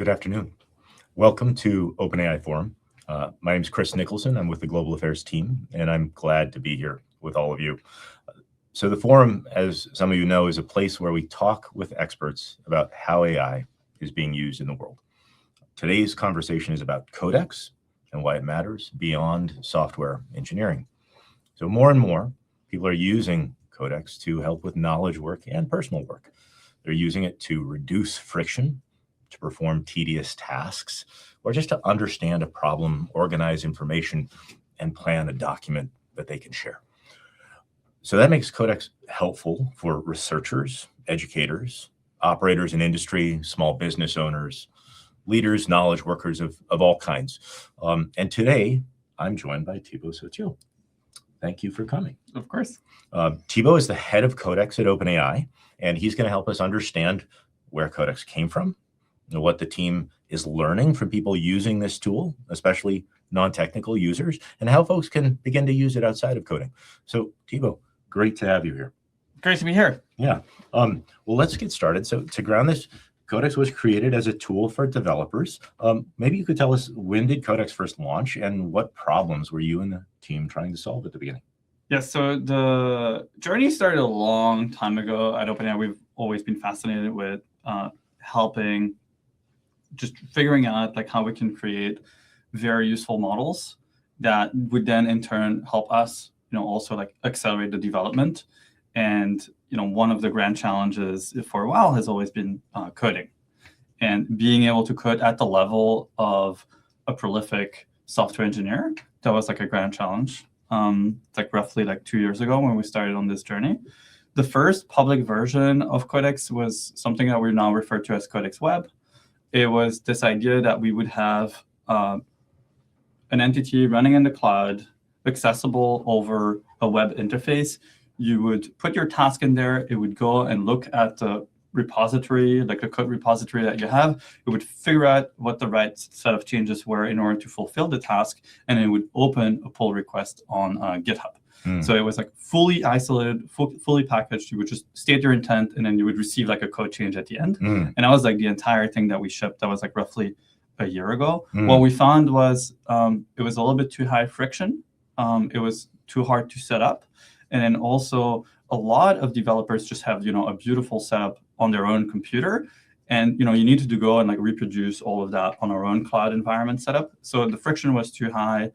Good afternoon. Welcome to OpenAI Forum. My name is Chris Nicholson. I'm with the Global Affairs team, and I'm glad to be here with all of you. So the forum, as some of you know, is a place where we talk with experts about how AI is being used in the world. Today's conversation is about Codex and why it matters beyond software engineering. So more and more people are using Codex to help with knowledge work and personal work. They're using it to reduce friction, to perform tedious tasks, or just to understand a problem, organize information, and plan a document that they can share. So that makes Codex helpful for researchers, educators, operators in industry, small business owners, leaders, knowledge workers of all kinds. And today, I'm joined by Thibaut Sautiot. Thank you for coming. Of course. Thibaut is the head of Codex at OpenAI, and he's going to help us understand where Codex came from, what the team is learning from people using this tool, especially non-technical users, and how folks can begin to use it outside of coding. So Thibaut, great to have you here. Great to be here. Yeah. Well, let's get started. So to ground this, Codex was created as a tool for developers. Maybe you could tell us, when did Codex first launch and what problems were you and the team trying to solve at the beginning? Yes, so the journey started a long time ago at OpenAI. We've always been fascinated with helping, just figuring out like how we can create very useful models that would then in turn help us, also like accelerate the development. And one of the grand challenges for a while has always been coding, and being able to code at the level of a prolific software engineer. That was like a grand challenge. Like roughly like 2 years ago when we started on this journey. The first public version of Codex was something that we now refer to as Codex Web. It was this idea that we would have an entity running in the cloud, accessible over a web interface. You would put your task in there. It would go and look at the repository, like the code repository that you have. It would figure out what the right set of changes were in order to fulfill the task, and it would open a pull request on GitHub. So it was like fully isolated, fully packaged. You would just state your intent, and then you would receive like a code change at the end. And that was like the entire thing that we shipped. That was like roughly a year ago. What we found was it was a little bit too high friction. It was too hard to set up. And then also a lot of developers just have, a beautiful setup on their own computer. And, you needed to go and like reproduce all of that on our own cloud environment setup. So the friction was too high.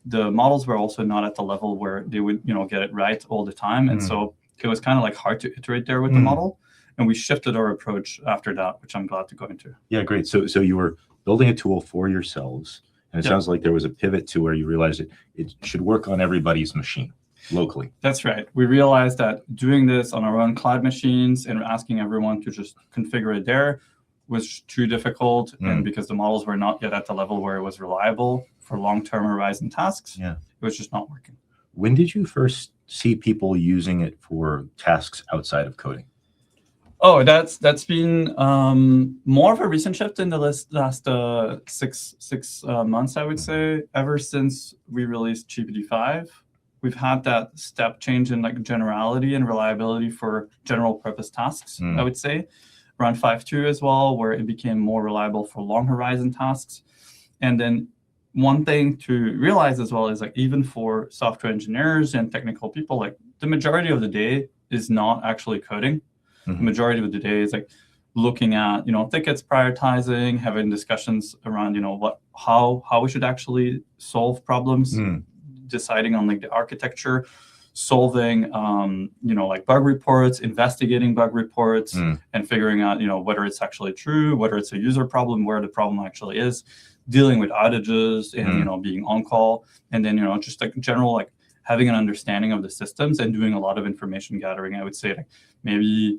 The models were also not at the level where they would, get it right all the time. And so it was kind of like hard to iterate there with the model. And we shifted our approach after that, which I'm glad to go into. Yeah, great. So you were building a tool for yourselves, and it sounds like there was a pivot to where you realized it should work on everybody's machine locally. That's right. We realized that doing this on our own cloud machines and asking everyone to just configure it there was too difficult. And because the models were not yet at the level where it was reliable for long-term horizon tasks, it was just not working. When did you first see people using it for tasks outside of coding? Oh, that's been more of a recent shift in the last 6 months, I would say. Ever since we released GPT-5, we've had that step change in like generality and reliability for general purpose tasks, I would say. Around 5.2 as well, where it became more reliable for long horizon tasks. And then one thing to realize as well is like even for software engineers and technical people, like the majority of the day is not actually coding. The majority of the day is like looking at, tickets, prioritizing, having discussions around, how we should actually solve problems, deciding on like the architecture, solving, like bug reports, investigating bug reports, and figuring out, whether it's actually true, whether it's a user problem, where the problem actually is, dealing with outages and, being on call. And then, just like general, like having an understanding of the systems and doing a lot of information gathering. I would say like maybe,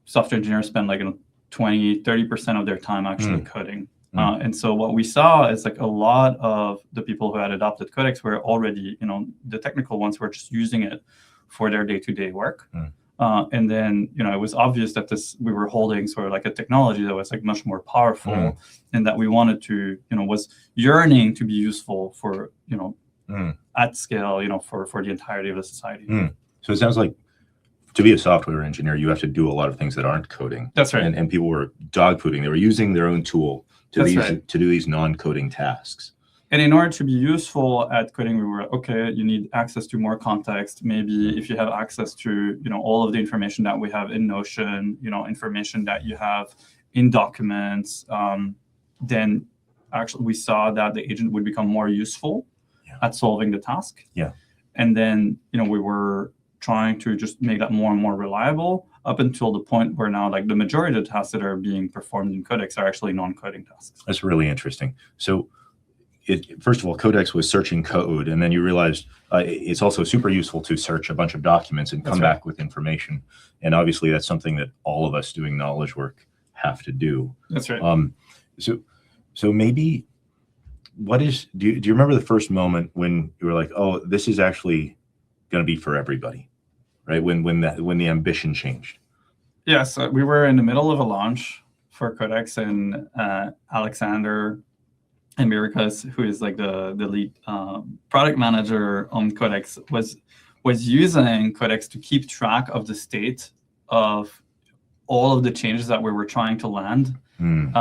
software engineers spend like 20, 30% of their time actually coding. And so what we saw is like a lot of the people who had adopted Codex were already, the technical ones were just using it for their day-to-day work. And then, it was obvious that we were holding sort of like a technology that was like much more powerful and that we wanted to, was yearning to be useful for, at scale, for the entirety of the society. So it sounds like to be a software engineer, you have to do a lot of things that aren't coding. That's right. And people were dogfooding. They were using their own tool to That's to do these non-coding tasks. And in order to be useful at coding, we were okay. You need access to more context. Maybe if you have access to all of the information that we have in Notion, information that you have in documents, then actually we saw that the agent would become more useful at solving the task. Yeah. And then we were trying to just make that more and more reliable up until the point where now like the majority of the tasks that are being performed in Codex are actually non-coding tasks. That's really interesting. So first of all, Codex was searching code, and then you realized it's also super useful to search a bunch of documents and come back with information. And obviously that's something that all of us doing knowledge work have to do. That's right. So maybe do you remember the first moment when you were like, oh, this is actually going to be for everybody, right? When the ambition changed? Yes, we were in the middle of a launch for Codex, and Alexander Americas, who is like the lead product manager on Codex, was using Codex to keep track of the state of all of the changes that we were trying to land in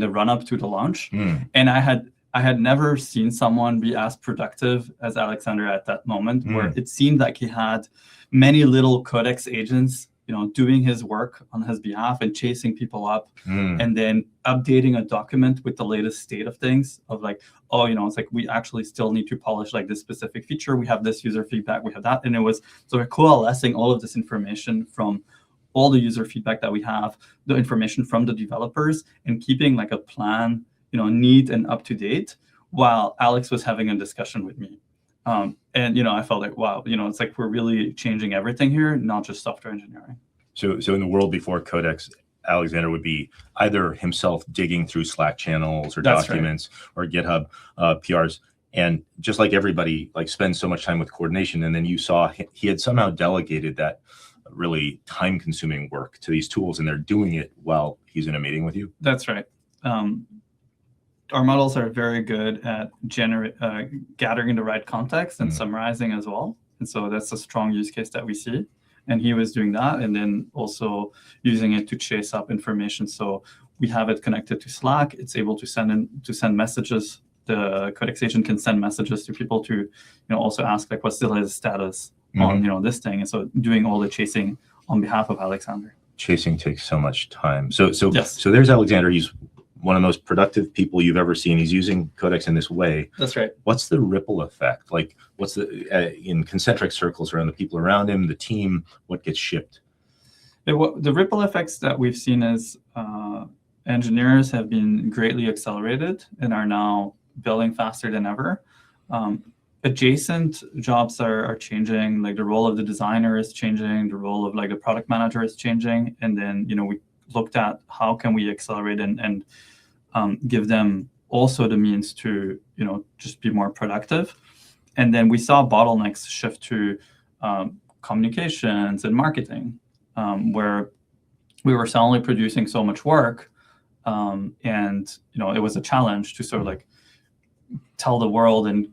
the run up to the launch. And I had never seen someone be as productive as Alexander at that moment, where it seemed like he had many little Codex agents doing his work on his behalf and chasing people up, and then updating a document with the latest state of things of like, oh, it's like we actually still need to polish like this specific feature. We have this user feedback, we have that. And it was sort of coalescing all of this information from all the user feedback that we have, the information from the developers, and keeping like a plan, neat and up to date, while Alex was having a discussion with me. And I felt like, wow, it's like we're really changing everything here, not just software engineering. So in the world before Codex, Alexander would be either himself digging through Slack channels or documents or GitHub PRs, and just like everybody, like spends so much time with coordination. And then you saw he had somehow delegated that really time-consuming work to these tools, and they're doing it while he's in a meeting with you. That's right. Our models are very good at gathering the right context and summarizing as well. And so that's a strong use case that we see. And he was doing that, and then also using it to chase up information. So we have it connected to Slack. It's able to send messages. The Codex agent can send messages to people to also ask like what's the latest status on this thing. And so doing all the chasing on behalf of Alexander. Chasing takes so much time. So yes. So there's Alexander. He's one of the most productive people you've ever seen. He's using Codex in this way. That's right. What's the ripple effect? Like, what's the in concentric circles around the people around him, the team? What gets shipped? The ripple effects that we've seen is engineers have been greatly accelerated and are now building faster than ever. Adjacent jobs are changing. Like the role of the designer is changing. The role of like the product manager is changing. And then we looked at how can we accelerate and give them also the means to just be more productive. And then we saw bottlenecks shift to communications and marketing, where we were suddenly producing so much work, and it was a challenge to sort of like tell the world and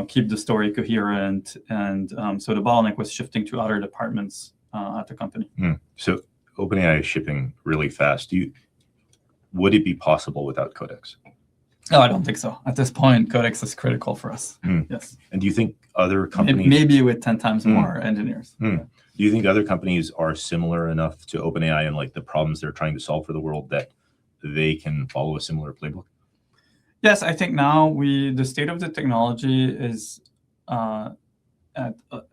keep the story coherent. And so the bottleneck was shifting to other departments at the company. So OpenAI is shipping really fast. Would it be possible without Codex? No, I don't think so. At this point, Codex is critical for us. Yes. And do you think other companies... Maybe with 10 times more engineers. Do you think other companies are similar enough to OpenAI and like the problems they're trying to solve for the world that they can follow a similar playbook? Yes, I think now the state of the technology is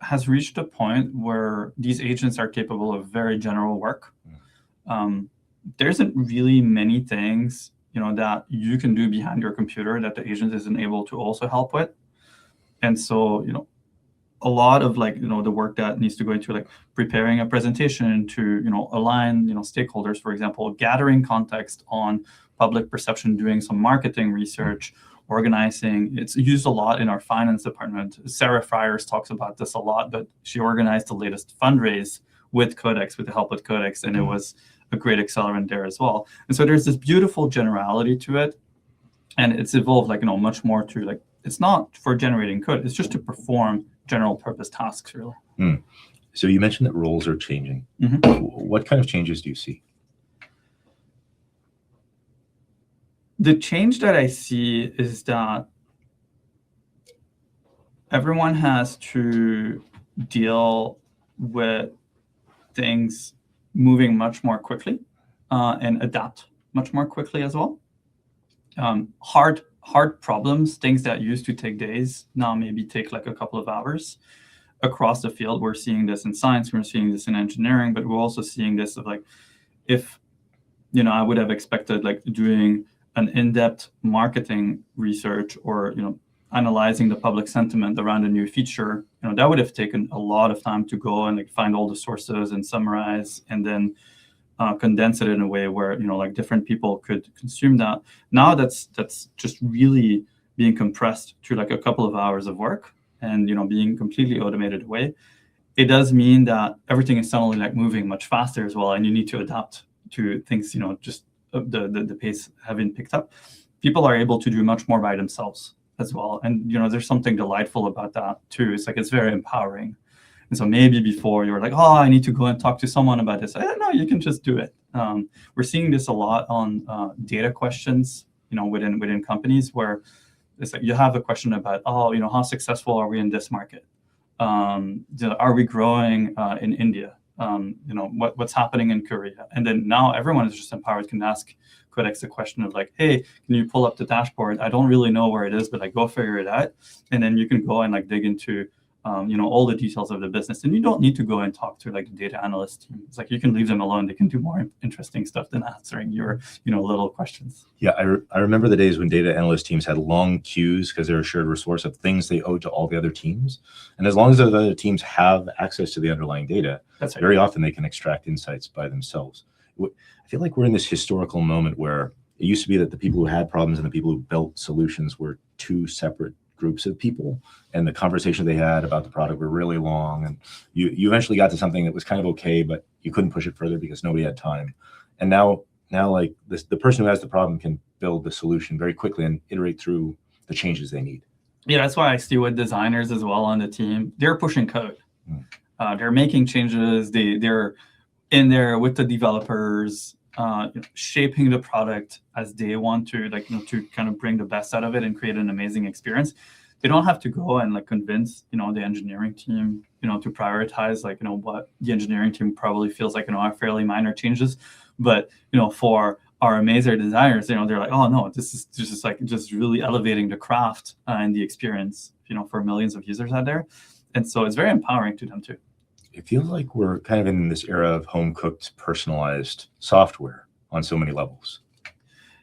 has reached a point where these agents are capable of very general work. There isn't really many things that you can do behind your computer that the agent isn't able to also help with. And so a lot of like the work that needs to go into like preparing a presentation to align stakeholders, for example, gathering context on public perception, doing some marketing research, organizing. It's used a lot in our finance department. Sarah Friars talks about this a lot, but she organized the latest fundraise with Codex, with the help of Codex, and it was a great accelerant there as well. And so there's this beautiful generality to it, and it's evolved like much more to like it's not for generating code; it's just to perform general purpose tasks, really. So you mentioned that roles are changing. What kind of changes do you see? The change that I see is that everyone has to deal with things moving much more quickly and adapt much more quickly as well. Hard problems, things that used to take days, now maybe take like a couple of hours. Across the field, we're seeing this in science, we're seeing this in engineering, but we're also seeing this of like, if, I would have expected like doing an in-depth marketing research or, analyzing the public sentiment around a new feature, that would have taken a lot of time to go and like find all the sources and summarize and then condense it in a way where, like different people could consume that. Now that's just really being compressed to like a couple of hours of work and, being completely automated away. It does mean that everything is suddenly like moving much faster as well. And you need to adapt to things, just the pace having picked up. People are able to do much more by themselves as well. And, there's something delightful about that too. It's like, it's very empowering. And so maybe before you were like, oh, I need to go and talk to someone about this. No, you can just do it. We're seeing this a lot on data questions, within companies where it's like you have a question about, oh, how successful are we in this market? Are we growing in India? What's happening in Korea? And then now everyone is just empowered, can ask Codex a question of like, hey, can you pull up the dashboard? I don't really know where it is, but like go figure it out. And then you can go and like dig into all the details of the business. And you don't need to go and talk to like the data analyst team. It's like you can leave them alone. They can do more interesting stuff than answering your little questions. Yeah, I remember the days when data analyst teams had long queues because they're a shared resource of things they owe to all the other teams. And as long as the other teams have access to the underlying data, that's right. Very often they can extract insights by themselves. I feel like we're in this historical moment where it used to be that the people who had problems and the people who built solutions were two separate groups of people, and the conversation they had about the product were really long, and you eventually got to something that was kind of okay, but you couldn't push it further because nobody had time. And now like this, the person who has the problem can build the solution very quickly and iterate through the changes they need. Yeah, that's why I see with designers as well on the team, they're pushing code. They're making changes. They're in there with the developers, shaping the product as they want to, like, to kind of bring the best out of it and create an amazing experience. They don't have to go and like convince, the engineering team, to prioritize like, what the engineering team probably feels like, are fairly minor changes. But, for our amazing designers, they're like, oh no, this is just really elevating the craft and the experience, for millions of users out there. And so it's very empowering to them too. It feels like we're kind of in this era of home-cooked, personalized software on so many levels.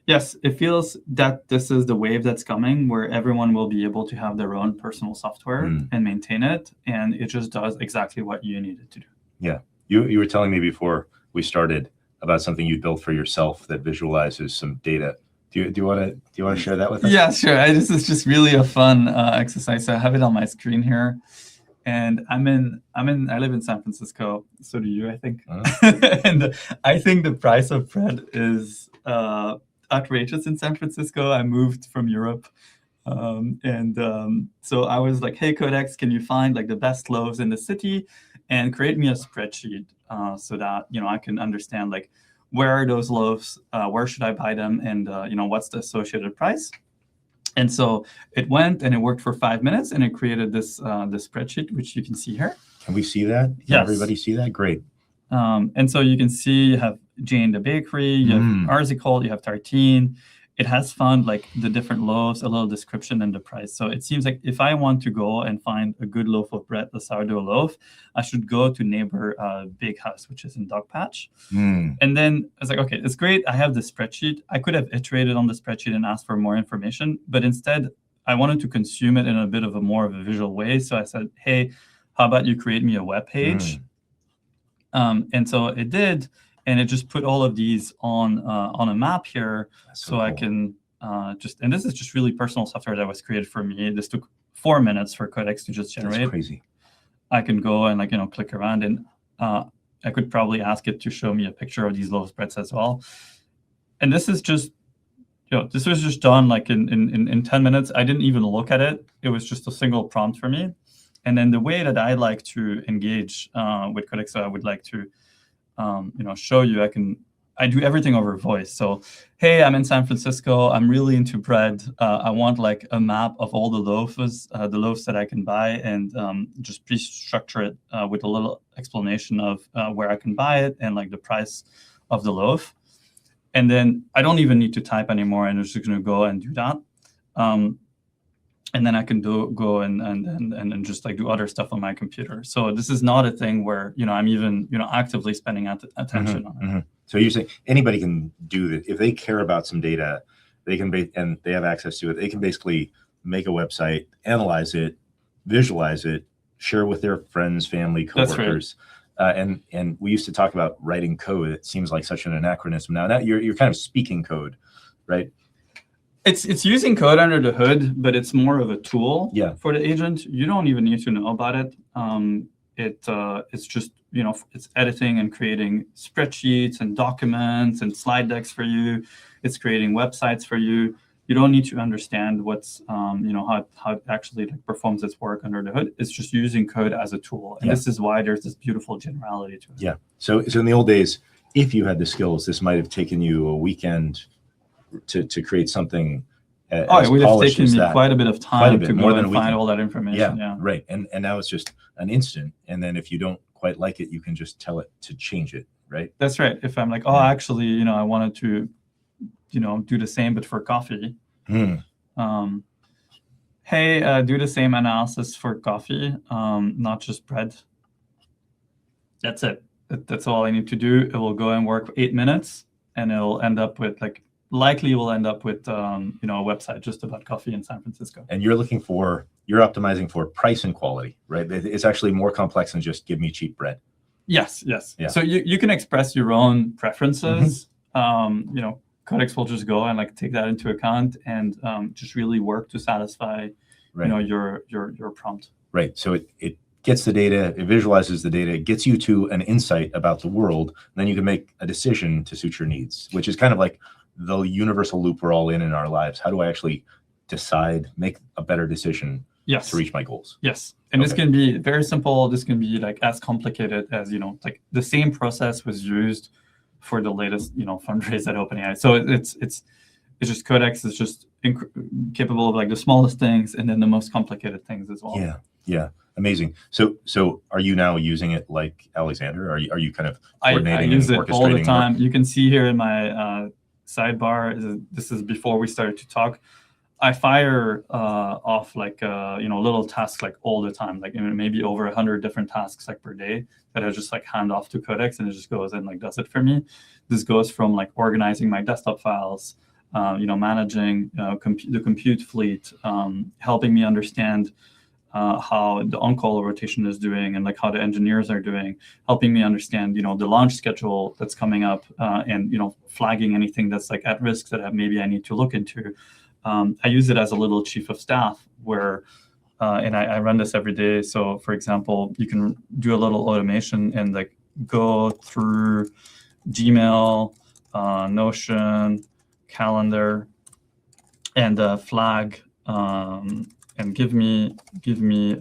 Yes, it feels that this is the wave that's coming where everyone will be able to have their own personal software and maintain it. And it just does exactly what you need it to do. Yeah. You were telling me before we started about something you built for yourself that visualizes some data. Do you want to share that with us? Yeah, sure. This is just really a fun exercise. So I have it on my screen here. And I live in San Francisco. So do you, I think. And I think the price of bread is outrageous in San Francisco. I moved from Europe. So I was like, hey, Codex, can you find like the best loaves in the city and create me a spreadsheet so that, I can understand like where are those loaves, where should I buy them, and, what's the associated price. And so it went and it worked for 5 minutes and it created this spreadsheet, which you can see here. Can we see that? Can yes. Everybody see that? Great. And so you can see you have Jane the bakery, you have Arzicold, you have Tartine. It has found like the different loaves, a little description, and the price. So it seems like if I want to go and find a good loaf of bread, a sourdough loaf, I should go to neighbor Big House, which is in Dogpatch. And then I was like, okay, it's great. I have the spreadsheet. I could have iterated on the spreadsheet and asked for more information, but instead I wanted to consume it in a bit of a more of a visual way. So I said, hey, how about you create me a web page? And so it did. And it just put all of these on a map here. So cool. I can and this is just really personal software that was created for me. This took 4 minutes for Codex to just generate. That's crazy. I can go and like, click around, and I could probably ask it to show me a picture of these loaf breads as well. And this is just, this was just done like in 10 minutes. I didn't even look at it. It was just a single prompt for me. And then the way that I like to engage with Codex, I would like to show you. I do everything over voice. So, hey, I'm in San Francisco. I'm really into bread. I want like a map of all the loaves that I can buy, and just please structure it with a little explanation of where I can buy it and like the price of the loaf. And then I don't even need to type anymore, and I'm just going to go and do that. And then I can go and just like do other stuff on my computer. So this is not a thing where I'm even actively spending attention on it. So you're saying anybody can do that if they care about some data, they can and they have access to it. They can basically make a website, analyze it, visualize it, share with their friends, family, coworkers. That's right. And we used to talk about writing code. It seems like such an anachronism now. Now you're kind of speaking code, right? It's using code under the hood, but it's more of a tool for the agent. You don't even need to know about it. It's just it's editing and creating spreadsheets and documents and slide decks for you. It's creating websites for you. You don't need to understand what's how it actually like performs its work under the hood. It's just using code as a tool, and this is why there's this beautiful generality to it. Yeah. So in the old days, if you had the skills, this might have taken you a weekend to create something. It would have taken me quite a bit of time to go and find all that information. Yeah, right. And now it's just an instant. And then if you don't quite like it, you can just tell it to change it, right? That's right. If I'm like, actually, I wanted to, do the same but for coffee. Hey, do the same analysis for coffee, not just bread. That's it. That's all I need to do. It will go and work for 8 minutes, and it'll end up with likely we'll end up with a website just about coffee in San Francisco. And you're optimizing for price and quality, right? It's actually more complex than just give me cheap bread. Yes. Yeah. So you can express your own preferences. Codex will just go and take that into account and just really work to satisfy your prompt. Right. So it gets the data, it visualizes the data, it gets you to an insight about the world, and then you can make a decision to suit your needs, which is kind of like the universal loop we're all in our lives. How do I actually decide, make a better decision to reach my goals? Yes. And this can be very simple. This can be as complicated as, the same process was used for the latest, fundraise at OpenAI. So it's just Codex is just capable of the smallest things and then the most complicated things as well. Yeah. Amazing. So are you now using it like Alexander? Are you kind of coordinating? I use it all the time. You can see here in my sidebar, this is before we started to talk. I fire off little tasks all the time, maybe over 100 different tasks per day that I just hand off to Codex, and it just goes and does it for me. This goes from organizing my desktop files, managing the compute fleet, helping me understand how the on-call rotation is doing and how the engineers are doing, helping me understand, the launch schedule that's coming up, and, flagging anything that's at risk that maybe I need to look into. I use it as a little chief of staff where, and I run this every day. So for example, you can do a little automation and go through Gmail, Notion, Calendar, and flag, and give me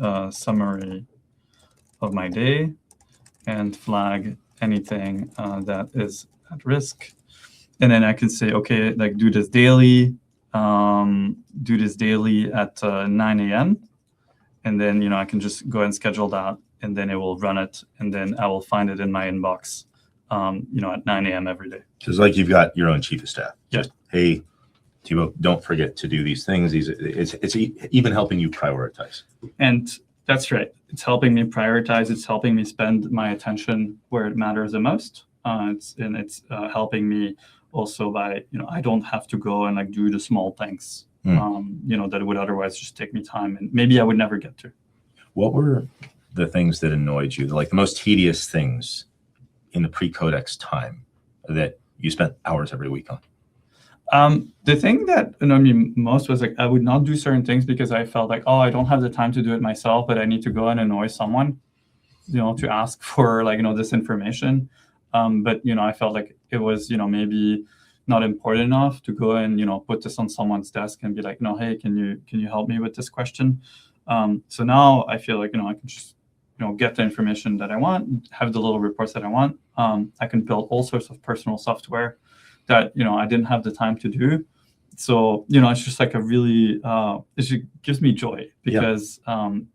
a summary of my day and flag anything that is at risk. And then I can say, okay, do this daily at 9 a.m. And then, I can just go and schedule that, and then it will run it, and then I will find it in my inbox, at 9 a.m. every day. So it's you've got your own chief of staff. Yeah. Just, hey, Thibaut, don't forget to do these things. It's even helping you prioritize. And that's right. It's helping me prioritize. It's helping me spend my attention where it matters the most. It's helping me also by, I don't have to go and do the small things, that would otherwise just take me time and maybe I would never get to. What were the things that annoyed you, the most tedious things in the pre-Codex time that you spent hours every week on? The thing that annoyed me most was I would not do certain things because I felt I don't have the time to do it myself, but I need to go and annoy someone, to ask for this information. But I felt it was maybe not important enough to go and put this on someone's desk and be no, hey, can you help me with this question? So now I feel like, I can just, get the information that I want, have the little reports that I want. I can build all sorts of personal software that, I didn't have the time to do. So, it's just like a really, it just gives me joy because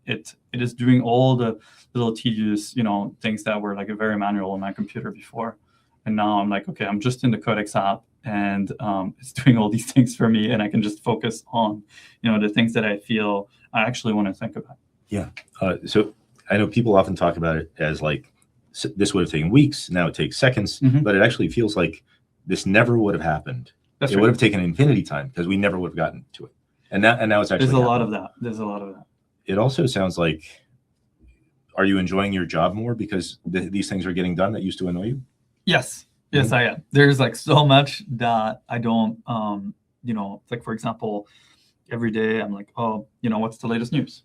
it is doing all the little tedious, things that were like a very manual on my computer before. And now I'm like, okay, I'm just in the Codex app and it's doing all these things for me. And I can just focus on, the things that I feel I actually want to think about. Yeah. So I know people often talk about it as like, this would have taken weeks. Now it takes seconds, but it actually feels like this never would have happened. That's it would have taken infinity time because we never would have gotten to it. And now it's actually There's a lot of that. There's a lot of that. It also sounds like, are you enjoying your job more because these things are getting done that used to annoy you? Yes. Yes, I am. There's like so much that I don't, like for example, every day I'm like, oh, what's the latest news?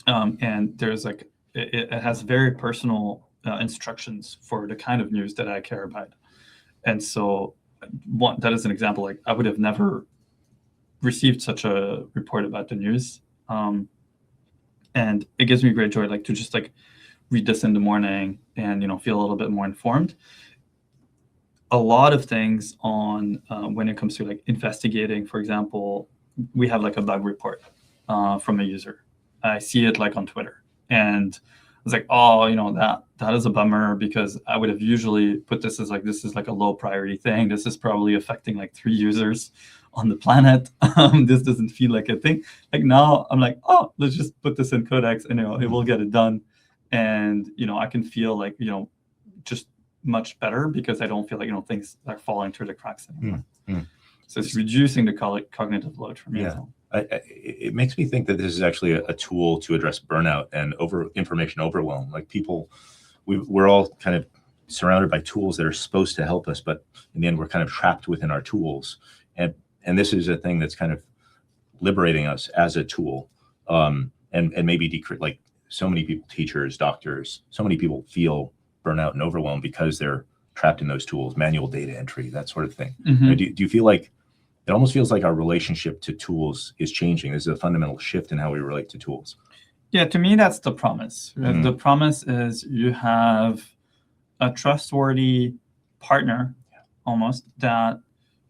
And there's like, it has very personal instructions for the kind of news that I care about. And so that is an example, like I would have never received such a report about the news. And it gives me great joy, like to just like read this in the morning and, feel a little bit more informed. A lot of things on when it comes to like investigating, for example, we have like a bug report from a user. I see it like on Twitter and I was like, oh, that is a bummer because I would have usually put this as like, this is like a low priority thing. This is probably affecting like 3 users on the planet. This doesn't feel like a thing. Like now I'm like, oh, let's just put this in Codex and it will get it done. And, I can feel like, just much better because I don't feel like, things are falling through the cracks anymore. So it's reducing the cognitive load for me as well. It makes me think that this is actually a tool to address burnout and information overwhelm. Like we're all kind of surrounded by tools that are supposed to help us, but in the end, we're kind of trapped within our tools. And this is a thing that's kind of liberating us as a tool. And maybe like so many people, teachers, doctors, so many people feel burnout and overwhelmed because they're trapped in those tools, manual data entry, that sort of thing. Do you feel like it almost feels like our relationship to tools is changing? There's a fundamental shift in how we relate to tools. Yeah, to me, that's the promise. The promise is you have a trustworthy partner almost that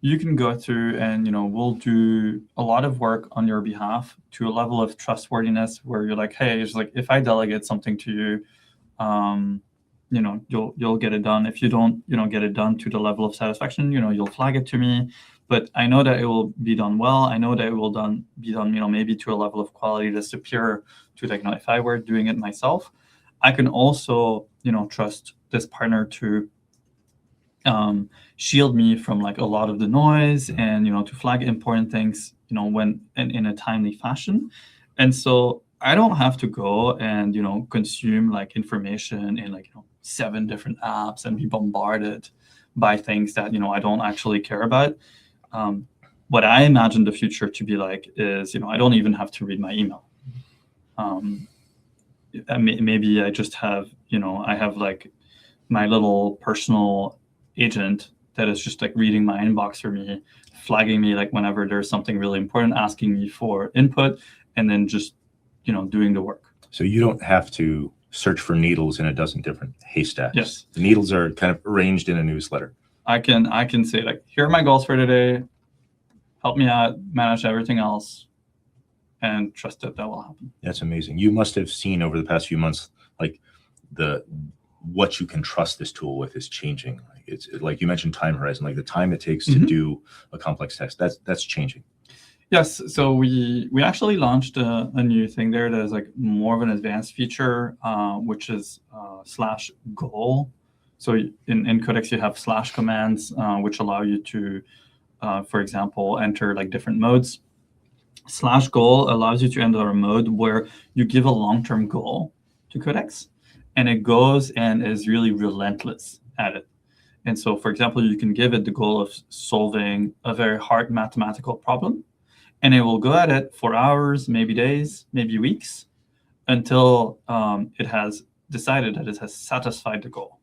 you can go through and, we'll do a lot of work on your behalf to a level of trustworthiness where you're like, hey, it's like, if I delegate something to you, you'll get it done. If you don't, get it done to the level of satisfaction, you'll flag it to me. But I know that it will be done well. I know that it will be done, maybe to a level of quality that's superior to like, if I were doing it myself. I can also, trust this partner to shield me from like a lot of the noise and, to flag important things, when in a timely fashion. And so I don't have to go and, consume like information in like, 7 different apps and be bombarded by things that, I don't actually care about. What I imagine the future to be like is, I don't even have to read my email. Maybe I just have, I have like my little personal agent that is just like reading my inbox for me, flagging me like whenever there's something really important, asking me for input, and then just, doing the work. So you don't have to search for needles in a dozen different haystacks. Yes. The needles are kind of arranged in a newsletter. I can say like, here are my goals for today. Help me out, manage everything else, and trust that will happen. That's amazing. You must have seen over the past few months, like what you can trust this tool with is changing. It's like you mentioned time horizon, like the time it takes to do a complex test. That's changing. Yes. So we actually launched a new thing there that is like more of an advanced feature, which is /goal. So in Codex, you have / commands, which allow you to, for example, enter like different modes. /goal allows you to enter a mode where you give a long-term goal to Codex, and it goes and is really relentless at it. And so, for example, you can give it the goal of solving a very hard mathematical problem, and it will go at it for hours, maybe days, maybe weeks, until it has decided that it has satisfied the goal.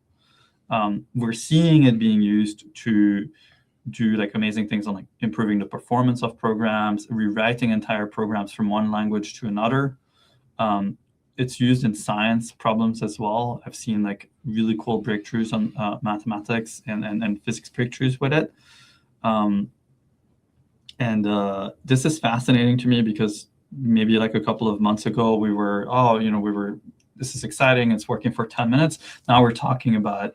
We're seeing it being used to do like amazing things on like improving the performance of programs, rewriting entire programs from one language to another. It's used in science problems as well. I've seen like really cool breakthroughs on mathematics and physics breakthroughs with it. This is fascinating to me because maybe like a couple of months ago we were, this is exciting, it's working for 10 minutes. Now we're talking about,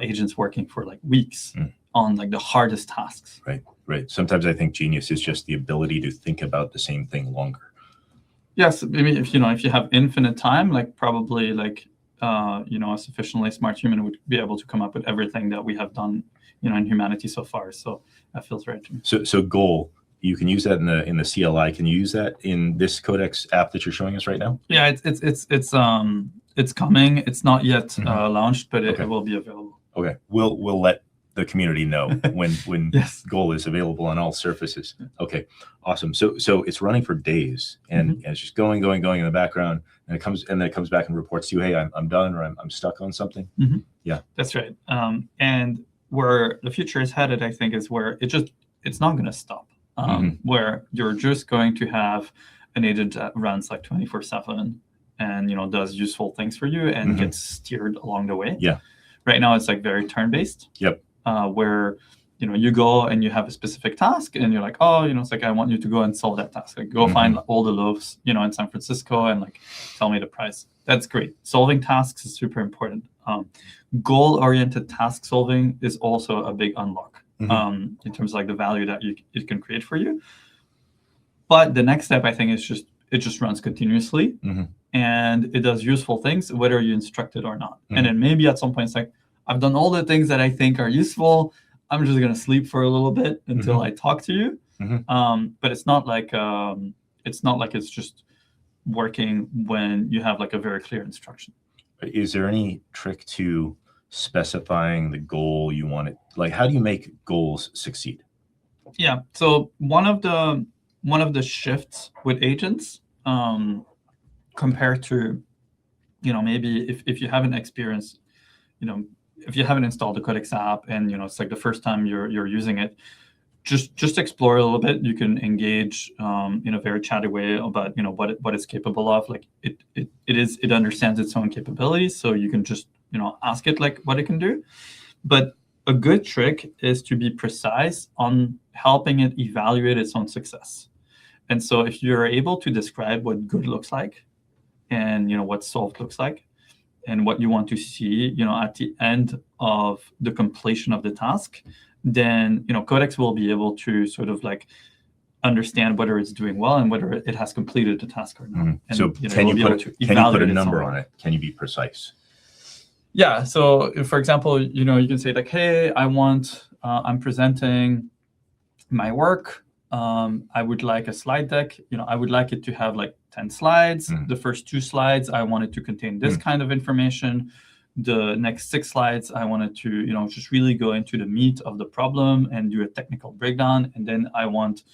agents working for like weeks on like the hardest tasks. Right. Sometimes I think genius is just the ability to think about the same thing longer. Yes, maybe if you have infinite time, like probably like a sufficiently smart human would be able to come up with everything that we have done, in humanity so far. So that feels right to me. So goal, you can use that in the CLI. Can you use that in this Codex app that you're showing us right now? Yeah, it's coming. It's not yet launched, but it will be available. Okay, we'll let the community know when Yes. goal is available on all surfaces. Okay, awesome. So it's running for days, and it's just going in the background, and then it comes back and reports to you, hey, I'm done, or I'm stuck on something. Yeah, that's right. And where the future is headed, I think, is where it's not going to stop. Where you're just going to have an agent that runs like 24/7 and does useful things for you and gets steered along the way. Yeah. Right now it's like very turn-based. Yep. Where you go and you have a specific task and you're like, oh, it's like, I want you to go and solve that task. Like go find all the loaves, in San Francisco and like tell me the price. That's great. Solving tasks is super important. Goal-oriented task solving is also a big unlock in terms of like the value that it can create for you. But the next step, I think, is it just runs continuously and it does useful things, whether you instruct it or not. And then maybe at some point it's like, I've done all the things that I think are useful. I'm just going to sleep for a little bit until I talk to you. But it's not like it's just working when you have like a very clear instruction. Is there any trick to specifying the goal you want it? Like, how do you make goals succeed? Yeah. So one of the shifts with agents compared to, maybe if you haven't experienced, if you haven't installed the Codex app and it's like the first time you're using it, just explore a little bit. You can engage in a very chatty way about what it's capable of. Like it understands its own capabilities, so you can just ask it like what it can do. But a good trick is to be precise on helping it evaluate its own success. And so if you're able to describe what good looks like and what solved looks like, and what you want to see, at the end of the completion of the task, then, Codex will be able to sort of like understand whether it's doing well and whether it has completed the task or not. And, so can you put a number on it? Can you be precise? Yeah. So for example, you can say like, hey, I'm presenting my work. I would like a slide deck. I would like it to have like 10 slides. The first 2 slides, I want it to contain this kind of information. The next 6 slides, I wanted to, just really go into the meat of the problem and do a technical breakdown. And then I want,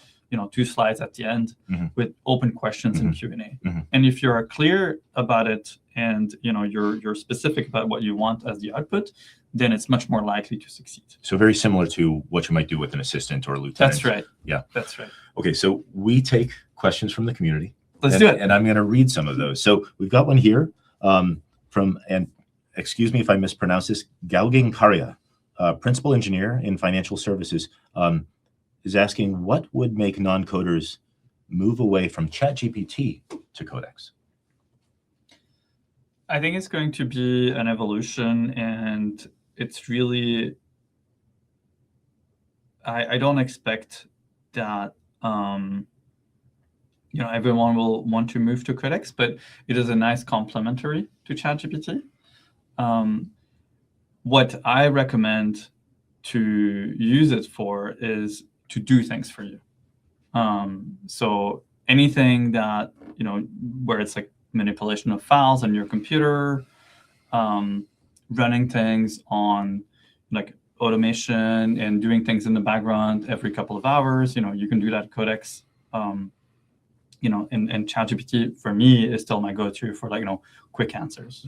2 slides at the end with open questions and Q&A. And if you're clear about it and, you're specific about what you want as the output, then it's much more likely to succeed. So very similar to what you might do with an assistant or a lieutenant. That's right. Yeah. That's right. Okay, so we take questions from the community. Let's do it. And I'm going to read some of those. So we've got one here from, and excuse me if I mispronounce this, Gauging Karya, principal engineer in financial services, is asking what would make non-coders move away from ChatGPT to Codex? I think it's going to be an evolution, and it's really, I don't expect that, everyone will want to move to Codex, but it is a nice complementary to ChatGPT. What I recommend to use it for is to do things for you. So anything that, where it's like manipulation of files on your computer, running things on like automation and doing things in the background every couple of hours, you can do that Codex. And ChatGPT for me is still my go-to for like, quick answers.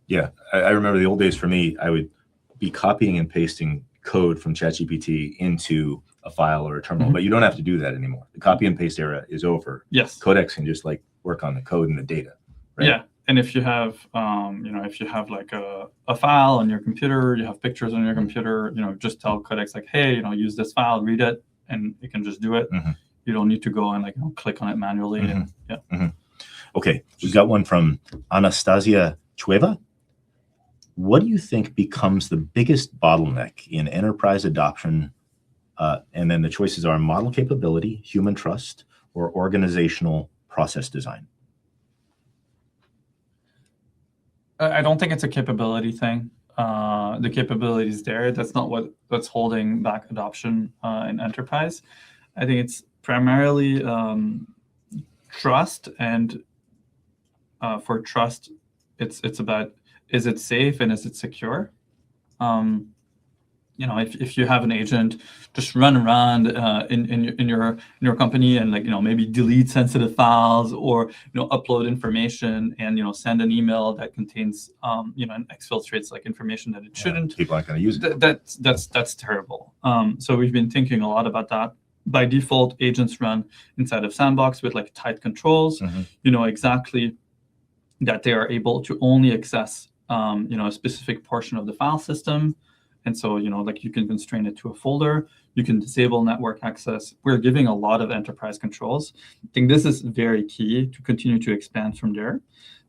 Yeah, I remember the old days for me, I would be copying and pasting code from ChatGPT into a file or a terminal, but you don't have to do that anymore. The copy and paste era is over. Yes. Codex can just like work on the code and the data. Right? Yeah. And if you have, if you have like a file on your computer, you have pictures on your computer, just tell Codex like, hey, use this file, read it, and it can just do it. You don't need to go and like click on it manually. And, yeah. Okay, we've got one from Anastasia Chueva. What do you think becomes the biggest bottleneck in enterprise adoption? And then the choices are model capability, human trust, or organizational process design. I don't think it's a capability thing. The capability is there. That's not what's holding back adoption in enterprise. I think it's primarily trust, and for trust, it's about, is it safe and is it secure? If you have an agent just run around in your company and maybe delete sensitive files or upload information and send an email that contains and exfiltrates information that it shouldn't, people aren't going to use it. That's terrible. So we've been thinking a lot about that. By default, agents run inside of Sandbox with tight controls. Exactly that they are able to only access a specific portion of the file system. And so, you can constrain it to a folder, you can disable network access. We're giving a lot of enterprise controls. I think this is very key to continue to expand from there.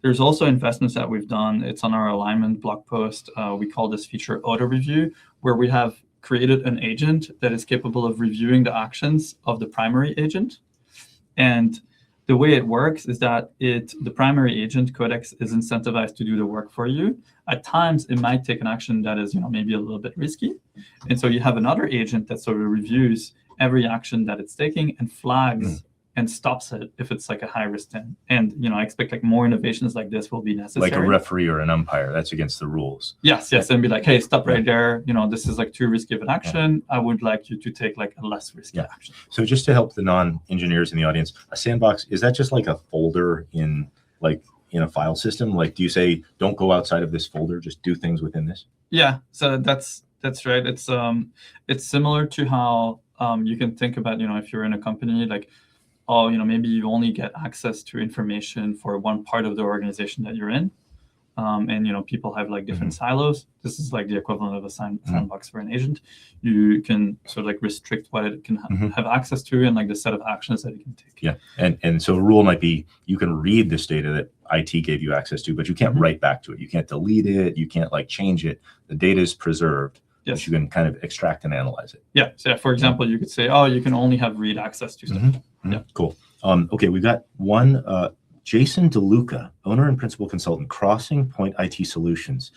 There's also investments that we've done. It's on our alignment blog post. We call this feature auto review, where we have created an agent that is capable of reviewing the actions of the primary agent. And the way it works is that the primary agent, Codex, is incentivized to do the work for you. At times, it might take an action that is, maybe a little bit risky. And so you have another agent that sort of reviews every action that it's taking and flags and stops it if it's a high risk thing. And, I expect more innovations like this will be necessary. Like a referee or an umpire, that's against the rules. Yes. And be like, hey, stop right there. This is too risky of an action. I would like you to take a less risky action. So just to help the non-engineers in the audience, a sandbox, is that just like a folder in a file system? Do you say, don't go outside of this folder, just do things within this? Yeah, so that's right. It's similar to how you can think about, if you're in a company, maybe you only get access to information for one part of the organization that you're in. And people have different silos. This is the equivalent of a sandbox for an agent. You can sort of restrict what it can have access to and the set of actions that it can take. Yeah, and so a rule might be you can read this data that IT gave you access to, but you can't write back to it. You can't delete it. You can't change it. The data is preserved. Yes. But you can kind of extract and analyze it. Yeah. So for example, you could say, oh, you can only have read access to stuff. Yeah. Cool. Okay, we've got one. Jason DeLuca, owner and principal consultant, Crossing Point IT Solutions.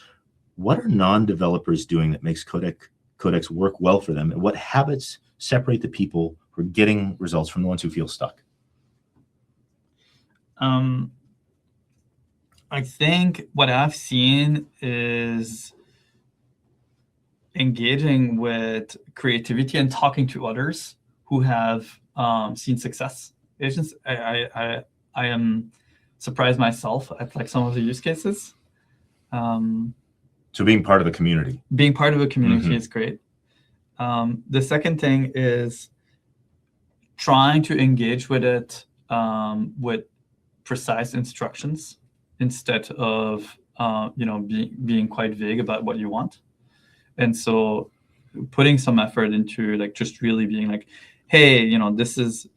What are non-developers doing that makes Codex work well for them? And what habits separate the people who are getting results from the ones who feel stuck? I think what I've seen is engaging with creativity and talking to others who have seen success. Agents, I am surprised myself at some of the use cases. So being part of a community. Being part of a community is great. The second thing is trying to engage with it with precise instructions instead of being quite vague about what you want. And so putting some effort into just really being hey, this is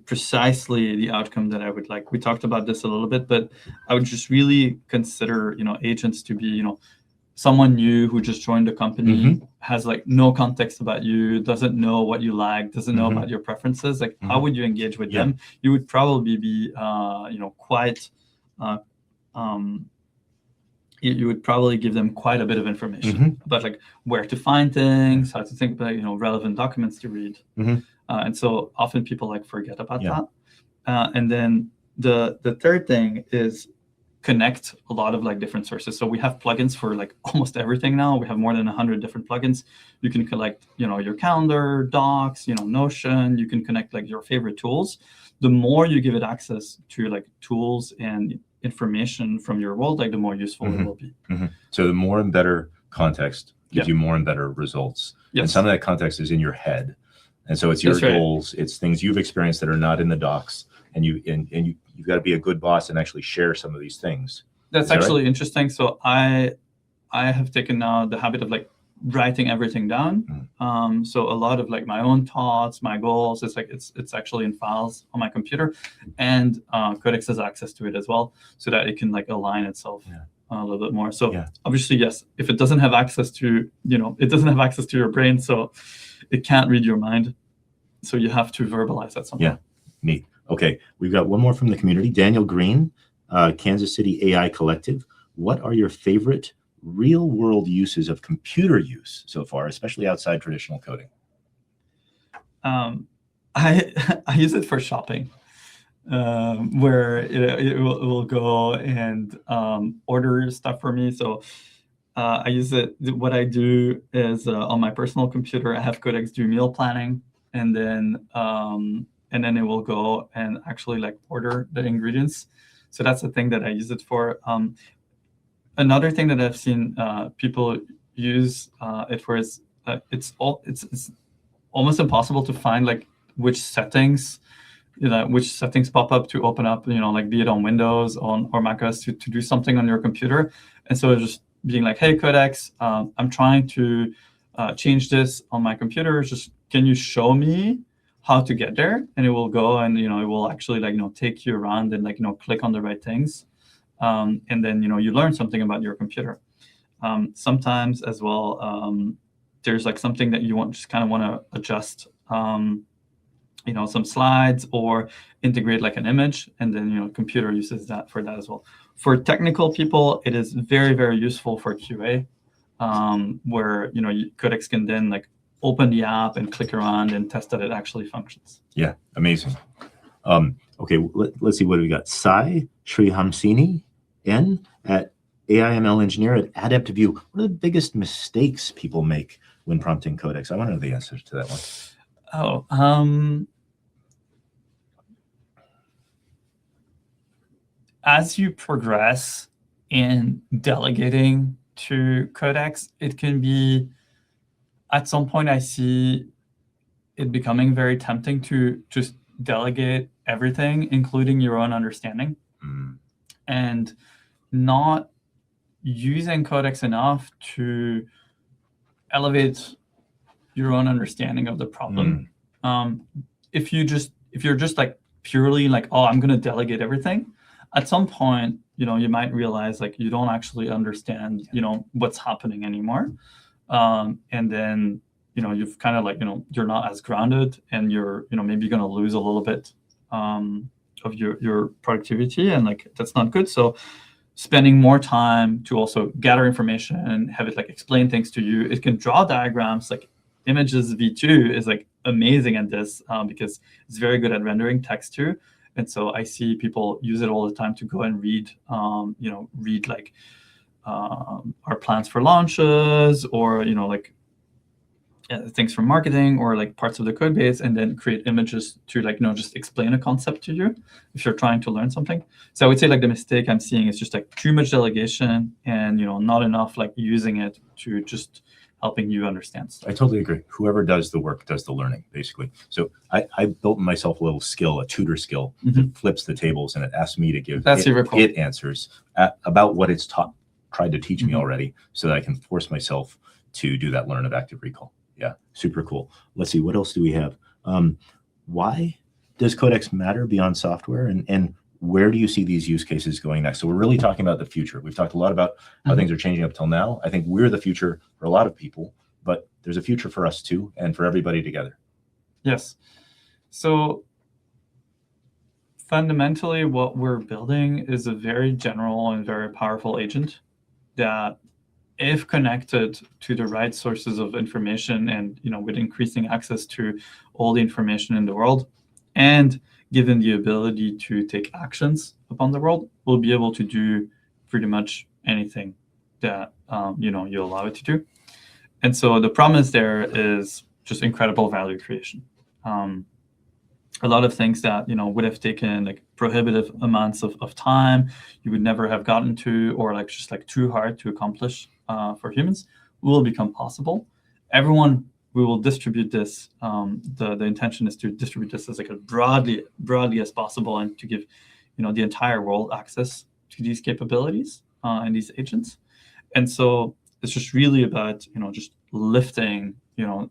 precisely the outcome that I would like. We talked about this a little bit, but I would just really consider, agents to be, someone new who just joined the company, has no context about you, doesn't know what you like, doesn't know about your preferences. How would you engage with them? You would probably be, quite, you would probably give them quite a bit of information about where to find things, how to think about, relevant documents to read. And so often people forget about that. And then the third thing is connect a lot of different sources. So we have plugins for almost everything now. We have more than 100 different plugins. You can collect, your calendar, docs, Notion. You can connect your favorite tools. The more you give it access to tools and information from your world, the more useful it will be. So the more and better context gives you more and better results. Yes. And some of that context is in your head. And so it's your goals, it's things you've experienced that are not in the docs, and you've got to be a good boss and actually share some of these things. That's actually interesting. So I have taken now the habit of like writing everything down. So a lot of like my own thoughts, my goals, it's actually in files on my computer, and Codex has access to it as well, so that it can like align itself a little bit more. So obviously, yes, if it doesn't have access to, it doesn't have access to your brain, so it can't read your mind. So you have to verbalize that somehow. Yeah, neat. Okay, we've got one more from the community. Daniel Green, Kansas City AI Collective. What are your favorite real-world uses of computer use so far, especially outside traditional coding? I use it for shopping, where it will go and order stuff for me. So I use it. What I do is on my personal computer, I have Codex do meal planning, and then it will go and actually like order the ingredients. So that's the thing that I use it for. Another thing that I've seen people use it for is it's almost impossible to find like which settings pop up to open up, like be it on Windows or Mac OS to do something on your computer. And so just being like, hey, Codex, I'm trying to change this on my computer. Just can you show me how to get there? And it will go and it will actually like take you around and like click on the right things. And then you learn something about your computer. Sometimes as well, there's like something that you just kind of want to adjust, some slides or integrate like an image, and then computer uses that for that as well. For technical people, it is very, very useful for QA, where Codex can then like open the app and click around and test that it actually functions. Yeah, amazing. Okay, let's see what we got. Sai Srihamsini N at AIML engineer at AdaptView. What are the biggest mistakes people make when prompting Codex? I want to know the answers to that one. As you progress in delegating to Codex, it can be, at some point I see it becoming very tempting to just delegate everything, including your own understanding, and not using Codex enough to elevate your own understanding of the problem. If you're just like purely like, oh, I'm going to delegate everything, at some point, you might realize like you don't actually understand, what's happening anymore. And then, you've kind of like, you're not as grounded, and you're, maybe going to lose a little bit of your productivity, and like that's not good. So spending more time to also gather information and have it like explain things to you. It can draw diagrams. Like Images V2 is like amazing at this because it's very good at rendering text too. And so I see people use it all the time to go and read like our plans for launches, or like things from marketing, or like parts of the code base, and then create images to like just explain a concept to you if you're trying to learn something. So I would say like the mistake I'm seeing is just like too much delegation, and not enough like using it to just helping you understand stuff. I totally agree. Whoever does the work does the learning, basically. So I built myself a little skill, a tutor skill, that flips the tables, and it asks me to give it answers about what it's tried to teach me already, so that I can force myself to do that learn of active recall. Yeah, super cool. Let's see, what else do we have? Why does Codex matter beyond software, and where do you see these use cases going next? So we're really talking about the future. We've talked a lot about how things are changing up till now. I think we're the future for a lot of people, but there's a future for us too, and for everybody together. Yes. So fundamentally, what we're building is a very general and very powerful agent that, if connected to the right sources of information, and with increasing access to all the information in the world, and given the ability to take actions upon the world, we'll be able to do pretty much anything that you allow it to do. And so the promise there is just incredible value creation. A lot of things that would have taken like prohibitive amounts of time, you would never have gotten to, or like just like too hard to accomplish for humans, will become possible. Everyone we will distribute this. The intention is to distribute this as like as broadly as possible, and to give the entire world access to these capabilities and these agents. And so it's just really about just lifting the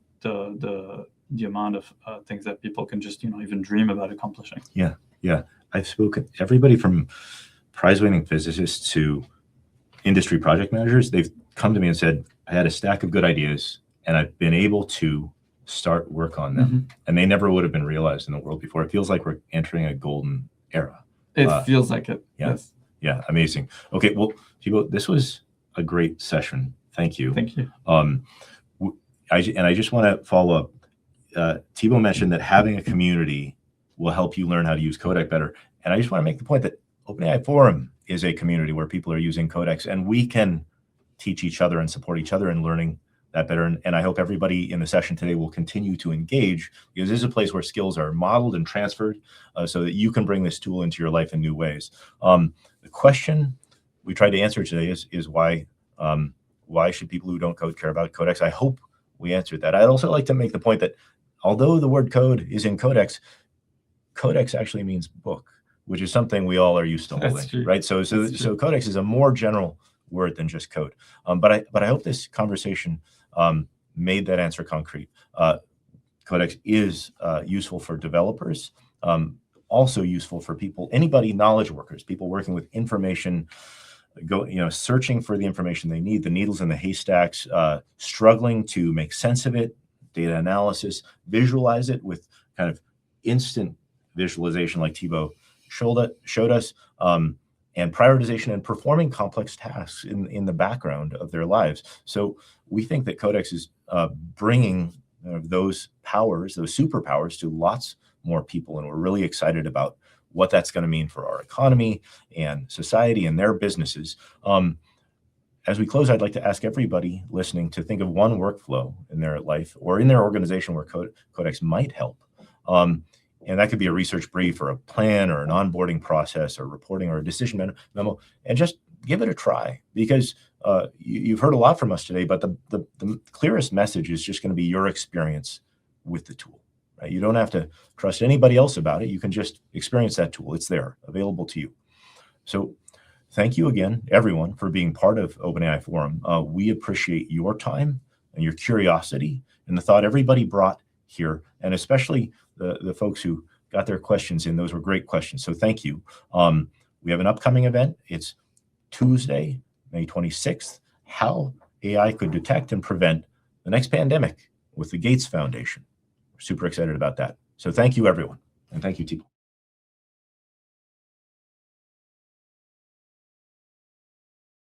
amount of things that people can just even dream about accomplishing. Yeah. I've spoken everybody from prize-winning physicists to industry project managers. They've come to me and said, I had a stack of good ideas and I've been able to start work on them, and they never would have been realized in the world before. It feels like we're entering a golden era. It feels like it. Yeah. Yes. Yeah. Amazing. Okay. Well, Thibaut, this was a great session. Thank you. Thank you. I just want to follow up. Thibaut mentioned that having a community will help you learn how to use Codex better. And I just want to make the point that OpenAI Forum is a community where people are using Codex, and we can teach each other and support each other in learning that better. And I hope everybody in the session today will continue to engage, because this is a place where skills are modeled and transferred so that you can bring this tool into your life in new ways. The question we tried to answer today is why should people who don't code care about Codex? I hope we answered that. I'd also like to make the point that although the word code is in Codex, Codex actually means book, which is something we all are used to holding, right? So Codex is a more general word than just code. But I hope this conversation made that answer concrete. Codex is useful for developers, also useful for people, anybody, knowledge workers, people working with information, searching for the information they need, the needles in the haystacks, struggling to make sense of it, data analysis, visualize it with kind of instant visualization like Thibaut showed us, and prioritization and performing complex tasks in the background of their lives. So we think that Codex is bringing those powers, those superpowers, to lots more people, and we're really excited about what that's going to mean for our economy and society and their businesses. As we close, I'd like to ask everybody listening to think of one workflow in their life or in their organization where Codex might help. And that could be a research brief or a plan or an onboarding process or reporting or a decision memo, and just give it a try, because you've heard a lot from us today, but the clearest message is just going to be your experience with the tool. Right? You don't have to trust anybody else about it. You can just experience that tool. It's there, available to you. So thank you again, everyone, for being part of OpenAI Forum. We appreciate your time and your curiosity and the thought everybody brought here, and especially the folks who got their questions in. Those were great questions. So thank you. We have an upcoming event. It's Tuesday, May 26th, How AI Could Detect and Prevent the Next Pandemic with the Gates Foundation. We're super excited about that. So thank you, everyone. And thank you, Thibaut.